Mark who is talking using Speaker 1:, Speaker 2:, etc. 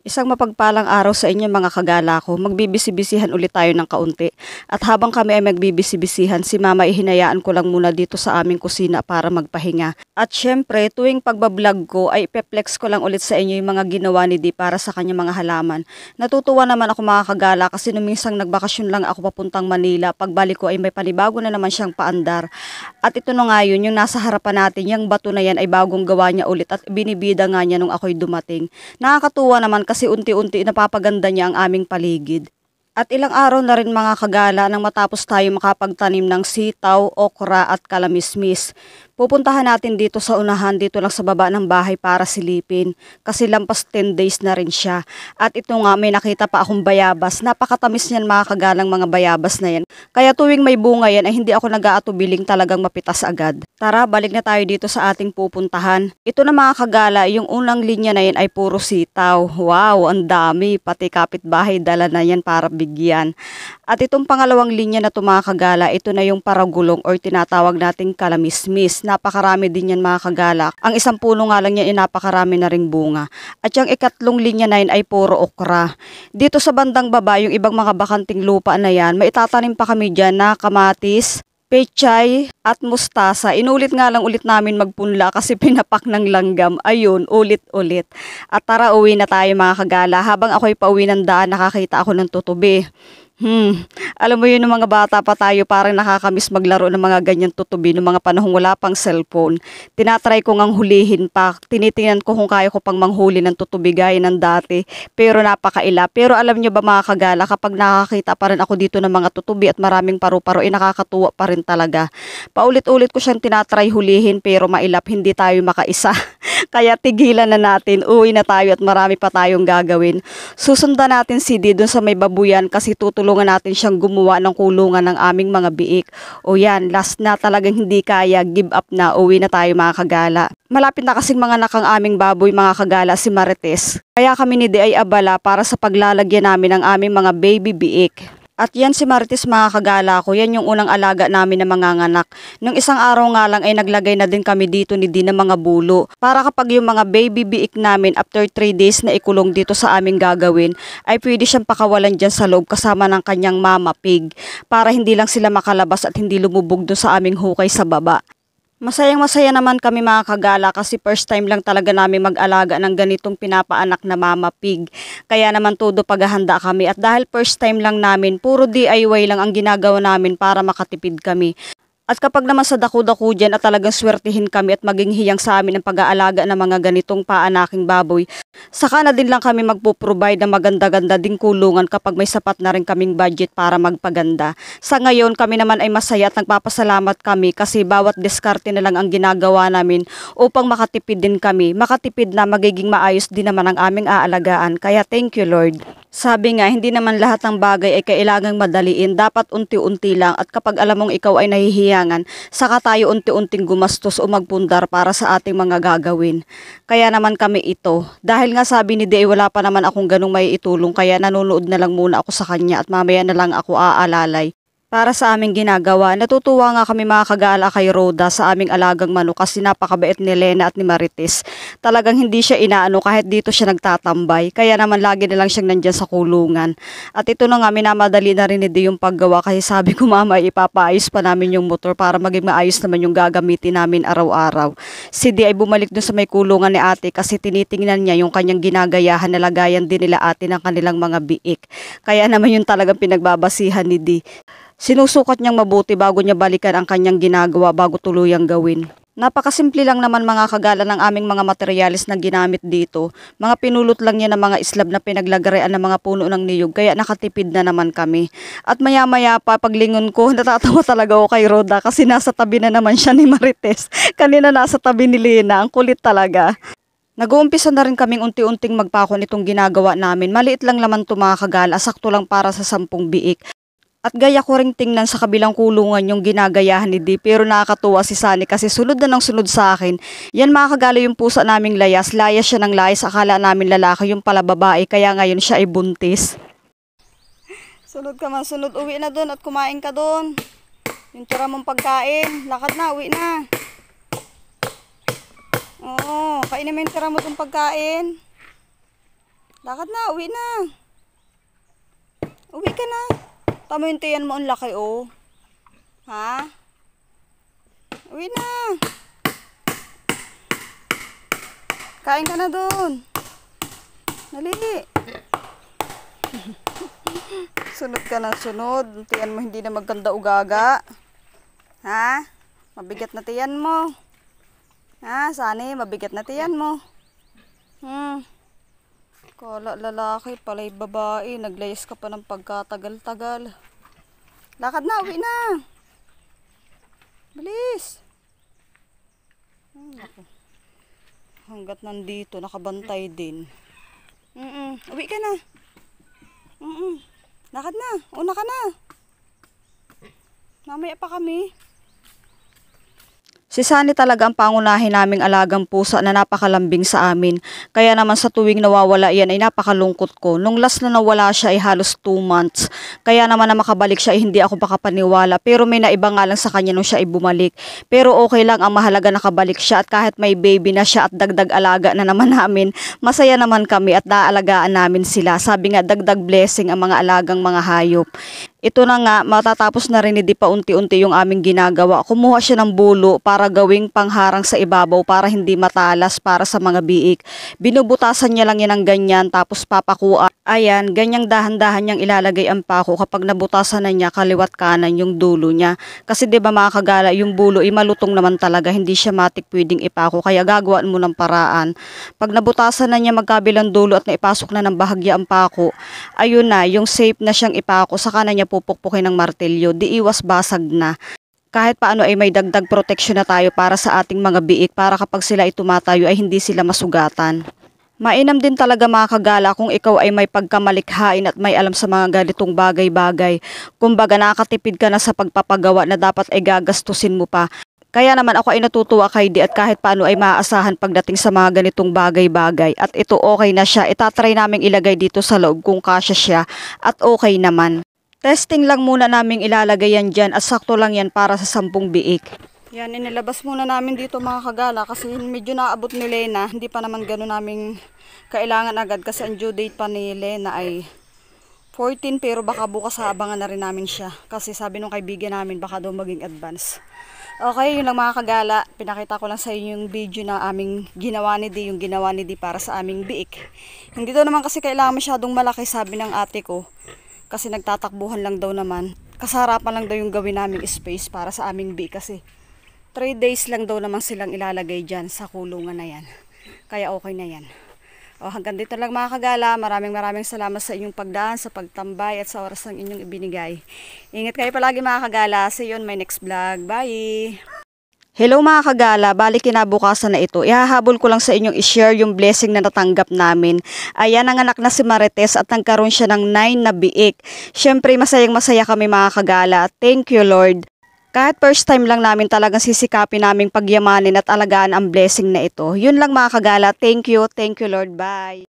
Speaker 1: Isang mapagpalang araw sa inyo mga kagala ko. Magbibisi-bisihan ulit tayo ng kaunti. At habang kami ay magbibisi-bisihan, si mama ihinayaan ko lang muna dito sa aming kusina para magpahinga. At syempre, tuwing pagbablog ko ay ipeplex ko lang ulit sa inyo yung mga ginawa ni Di para sa kanyang mga halaman. Natutuwa naman ako mga kagala kasi nung minsang nagbakasyon lang ako papuntang Manila, pagbalik ko ay may panibago na naman siyang paandar. At ito na nga yun, yung nasa harapan natin, yung bato na yan ay bagong gawa niya ulit at binibida nga niya nung ako'y dumating. Nakakatuwa naman kasi unti-unti napapaganda niya ang aming paligid. At ilang araw na rin mga kagala nang matapos tayo makapagtanim ng sitaw, okra at kalamismis. Pupuntahan natin dito sa unahan, dito lang sa baba ng bahay para silipin. Kasi lampas 10 days na rin siya. At ito nga, may nakita pa akong bayabas. Napakatamis niyan mga kagalang mga bayabas na yan. Kaya tuwing may bunga yan ay hindi ako nag-aatubiling talagang mapitas agad. Tara, balik na tayo dito sa ating pupuntahan. Ito na mga kagala, yung unang linya na yan ay puro sitaw. Wow, ang dami. Pati kapitbahay dala na yan para bigyan. At itong pangalawang linya na ito mga kagala, ito na yung paragulong or tinatawag nating kalamismis. Napakarami din yan mga kagala. Ang isang puno nga lang yan ay napakarami na ring bunga. At yung ikatlong linya na yan ay puro okra. Dito sa bandang baba, yung ibang mga bakanting lupa na yan, maitatanim pa kami dyan na kamatis, pechay at mustasa. Inulit nga lang ulit namin magpunla kasi pinapak ng langgam. Ayun, ulit-ulit. At tara, uwi na tayo mga kagala. Habang ako'y pauwi ng daan, nakakita ako ng tutubi. Alam mo yun, ng mga bata pa tayo parang nakakamiss maglaro ng mga ganyan tutubi ng mga panahong wala pang cellphone. Tinatry ko ngang hulihin pa. Tinitingnan ko kung kaya ko pang manghuli ng tutubi gaya ng dati. Pero napakaila. Pero alam nyo ba mga kagala, kapag nakakita pa rin ako dito ng mga tutubi at maraming paru-paro, nakakatuwa pa rin talaga. Paulit-ulit ko siyang tinatry hulihin pero mailap, hindi tayo makaisa. Kaya tigilan na natin, uwi na tayo at marami pa tayong gagawin. Susundan natin si Di dun sa may babuyan kasi tutulungan natin siyang gumawa ng kulungan ng aming mga biik. O yan, last na, talagang hindi kaya, give up na, uwi na tayo mga kagala. Malapit na kasing mga nakang aming baboy mga kagala si Marites. Kaya kami ni Di ay abala para sa paglalagyan namin ng aming mga baby biik. At yan si Marites mga kagala ko, yan yung unang alaga namin na manganganak. Nung isang araw nga lang ay naglagay na din kami dito ni Di ng mga bulo. Para kapag yung mga baby biik namin after 3 days na ikulong dito sa aming gagawin, ay pwede siyang pakawalan dyan sa loob kasama ng kanyang mama pig. Para hindi lang sila makalabas at hindi lumubog doon sa aming hukay sa baba. Masayang-masaya naman kami mga kagala kasi first time lang talaga namin mag-alaga ng ganitong pinapaanak na mama pig. Kaya naman todo paghahanda kami at dahil first time lang namin, puro DIY lang ang ginagawa namin para makatipid kami. At kapag naman sa daku-daku dyan at talagang swertihin kami at maging hiyang sa amin ang pag-aalaga ng mga ganitong paanaking baboy, saka na din lang kami magpo-provide ng maganda-ganda ding kulungan kapag may sapat na rin kaming budget para magpaganda. Sa ngayon kami naman ay masaya at nagpapasalamat kami kasi bawat diskarte na lang ang ginagawa namin upang makatipid din kami. Makatipid na magiging maayos din naman ang aming aalagaan. Kaya thank you Lord. Sabi nga, hindi naman lahat ng bagay ay kailangang madaliin. Dapat unti-unti lang at kapag alam mong ikaw ay nahihiyangan, saka tayo unti-unting gumastos o magpundar para sa ating mga gagawin. Kaya naman kami ito. Dahil nga sabi ni Di, wala pa naman akong ganung may itulong kaya nanonood na lang muna ako sa kanya at mamaya na lang ako aalalay. Para sa aming ginagawa, natutuwa nga kami mga kagala kay Rhoda sa aming alagang manok kasi napakabait ni Lena at ni Marites. Talagang hindi siya inaano kahit dito siya nagtatambay. Kaya naman lagi na lang siyang nandyan sa kulungan. At ito na nga, minamadali na rin ni Di yung paggawa kasi sabi ko mama ipapaayos pa namin yung motor para maging maayos naman yung gagamitin namin araw-araw. Si Di ay bumalik dun sa may kulungan ni ate kasi tinitingnan niya yung kanyang ginagayahan na lagayan din nila ate ng kanilang mga biik. Kaya naman yun talagang pinagbabasihan ni Di. Sinusukat niyang mabuti bago niya balikan ang kanyang ginagawa bago tuluyang gawin. Napakasimple lang naman mga kagala ng aming mga materyales na ginamit dito. Mga pinulot lang niya ng mga islab na pinaglagarean ng mga puno ng niyog kaya nakatipid na naman kami. At maya-maya pa paglingon ko, natatawa talaga ako kay Rhoda kasi nasa tabi na naman siya ni Marites. Kanina nasa tabi ni Lena, ang kulit talaga. Nag-uumpisa na rin kaming unti-unting magpako nitong ginagawa namin. Maliit lang naman ito mga kagala, sakto lang para sa 10 biik. At gaya ko ring tingnan sa kabilang kulungan yung ginagayahan ni Di pero nakakatuwa si Sunny kasi sunod na ng sunod sa akin. Yan mga kagala yung pusa naming layas. Layas siya ng layas. Akala namin lalaki yung pala babae kaya ngayon siya ay buntis. Sunod ka man, sunod. Uwi na doon at kumain ka doon. Yung tira mong pagkain. Lakad na, uwi na. Oo, kainin mo yung tira mo itong pagkain. Lakad na, uwi na. Uwi ka na. Tama yung tiyan mo, ang laki oh. Ha? Uwi na. Kain ka na doon. Dali. Sunod ka ng sunod. Tiyan mo hindi na maganda ugaga. Ha? Mabigat na tiyan mo. Ha? Sani, mabigat na tiyan mo. Kala lalaki, pala'y babae. Naglayas ka pa ng pagkatagal-tagal. Lakad na, uwi na. Bilis. Hanggat nandito, nakabantay din. Uwi ka na. Lakad na, una ka na. Mamaya pa kami. Si Sunny talaga ang pangunahin naming alagang pusa na napakalambing sa amin. Kaya naman sa tuwing nawawala yan ay napakalungkot ko. Nung last na nawala siya ay halos 2 months. Kaya naman na makabalik siya ay hindi ako makapaniwala. Pero may naiba nga lang sa kanya nung siya ay bumalik. Pero okay lang, ang mahalaga nakabalik siya at kahit may baby na siya at dagdag alaga na naman namin, masaya naman kami at naalagaan namin sila. Sabi nga dagdag blessing ang mga alagang mga hayop. Ito na nga, matatapos na rin hindi pa unti-unti yung aming ginagawa. Kumuha siya ng bulo para gawing pangharang sa ibabaw para hindi matalas para sa mga biik. Binubutasan niya lang yan ng ganyan tapos papakuan. Ayan, ganyang dahan-dahan niyang ilalagay ang pako kapag nabutasan na niya kaliwat kanan yung dulo niya. Kasi 'di ba mga kagala, yung bulo ay malutong naman talaga, hindi siya matik pwedeng ipako kaya gagawin mo ng paraan. Pag nabutasan na niya magkabilang dulo at naipasok na ng bahagya ang pako, ayun na, yung safe na siyang ipako, saka na niya pupukpukin ng martilyo, di iwas basag na. Kahit paano ay may dagdag proteksyon na tayo para sa ating mga biik para kapag sila ay tumatayo ay hindi sila masugatan. Mainam din talaga mga kagala kung ikaw ay may pagkamalikhain at may alam sa mga ganitong bagay-bagay. Kumbaga nakakatipid ka na sa pagpapagawa na dapat ay gagastusin mo pa. Kaya naman ako ay natutuwa kay Di at kahit paano ay maaasahan pagdating sa mga ganitong bagay-bagay. At ito okay na siya, itatry naming ilagay dito sa loob kung kasya siya at okay naman. Testing lang muna naming ilalagay yan dyan at sakto lang yan para sa 10 biik. Yan, inilabas muna namin dito mga kagala kasi medyo naabot ni Lena. Hindi pa naman gano'n naming kailangan agad kasi ang due date pa ni Lena ay 14 pero baka bukas abangan na rin namin siya. Kasi sabi nung kaibigan namin baka daw maging advance. Okay, yun lang mga kagala. Pinakita ko lang sa inyo yung video na aming ginawa ni Di, yung ginawa ni Di para sa aming biik. Hindi daw naman kasi kailangan masyadong malaki sabi ng ate ko. Kasi nagtatakbuhan lang daw naman. Kasarapan lang daw yung gawin naming space para sa aming biik kasi 3 days lang daw naman silang ilalagay dyan sa kulungan na yan. Kaya okay na yan. O hanggang dito lang mga kagala. Maraming salamat sa inyong pagdaan, sa pagtambay at sa oras ng inyong ibinigay. Ingat kayo palagi mga kagala. See you on my next vlog. Bye! Hello mga kagala, bali kinabukasan na ito. Ihahabol ko lang sa inyong i-share yung blessing na natanggap namin. Ayan, nanganak na si Marites at nagkaroon siya ng 9 na biik. Syempre masayang-masaya kami mga kagala. Thank you Lord. Kahit first time lang namin talagang sisikapin naming pagyamanin at alagaan ang blessing na ito. Yun lang mga kagala. Thank you Lord. Bye.